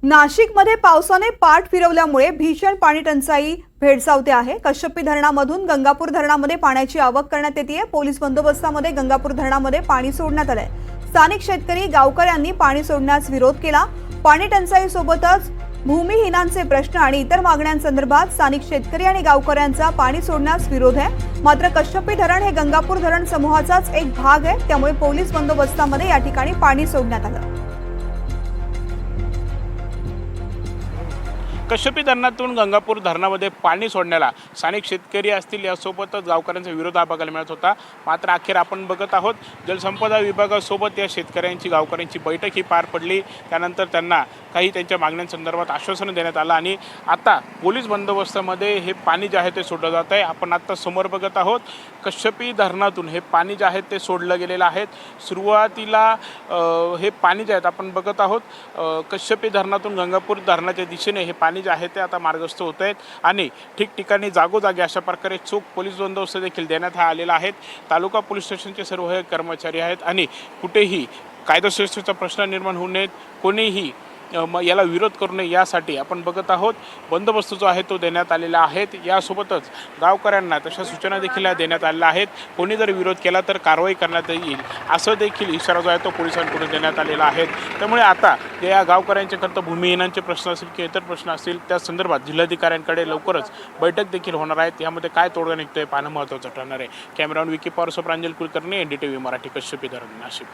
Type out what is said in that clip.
नाशिकमध्ये पावसाने पाठ फिरवल्यामुळे भीषण पाणी टंचाई भेडसावते आहे। कश्यपी धरणामधून गंगापूर धरणामध्ये पाण्याची आवक करण्यात येते। पोलीस बंदोबस्तामध्ये गंगापूर धरणामध्ये पाणी सोडण्यात आले। स्थानिक शेतकरी गावकऱ्यांनी पाणी सोडण्यास विरोध केला। पाणी टंचाईसोबतच भूमिहीनांचे प्रश्न आणि इतर मागण्यांसंदर्भात स्थानिक शेतकरी आणि गावकऱ्यांचा पाणी सोडण्यास विरोध आहे। मात्र कश्यपी धरण हे गंगापूर धरण समूहाचाच एक भाग आहे, त्यामुळे पोलीस बंदोबस्तामध्ये या ठिकाणी पाणी सोडण्यात आलं। कश्यपी धरणातून गंगापूर धरणामध्ये पाणी सोडण्याला स्थानिक शेतकरी असतील यासोबतच गावकऱ्यांचा विरोध बघायला मिळत होता। मात्र अखेर आपण बघत आहोत जलसंपदा विभागासोबत या शेतकऱ्यांची गावकऱ्यांची बैठक ही पार पडली। त्यानंतर त्यांना काही त्यांच्या मागण्यांसंदर्भात आश्वासन देण्यात आलं आणि आता पोलीस बंदोबस्तामध्ये हे पाणी जे आहे ते सोडलं जात आहे। आपण आता समोर बघत आहोत कश्यपी धरणातून हे पाणी जे आहे ते सोडलं गेलेलं आहे। सुरुवातीला हे पाणी जे आहे आपण बघत आहोत कश्यपी धरणातून गंगापूर धरणाच्या दिशेने हे पाणी जे आहे ते आता मार्गस्थ होत आहेत आणि ठिकठिकाणी जागोजागी अशा प्रकारे चोख पोलीस बंदोबस्त देखील देण्यात आलेला आहे। तालुका पोलीस स्टेशनचे सर्व हे कर्मचारी आहेत आणि कुठेही कायदा सुव्यवस्थेचा प्रश्न निर्माण होऊ नयेत, कोणीही याला विरोध करू नये यासाठी आपण बघत आहोत बंदोबस्त जो आहे तो देण्यात आलेला आहे। यासोबतच गावकऱ्यांना तशा सूचना देखील देण्यात आलेल्या आहेत। कोणी जर विरोध केला तर कारवाई करण्यात येईल असं देखील इशारा जो आहे तो पोलिसांकडून देण्यात आलेला आहे। त्यामुळे आता या गावकऱ्यांचे खरं तर भूमिहीनांचे प्रश्न असतील किंवा इतर प्रश्न असतील त्या संदर्भात जिल्हाधिकाऱ्यांकडे लवकरच बैठक देखील होणार आहेत। यामध्ये काय तोडगा निघतोय पाहणं महत्त्वाचं ठरणार आहे। कॅमेरामॅन विकी पॉवर प्रांजल कुलकर्णी, NDTV मराठी, कश्यपी धरण, नाशिक।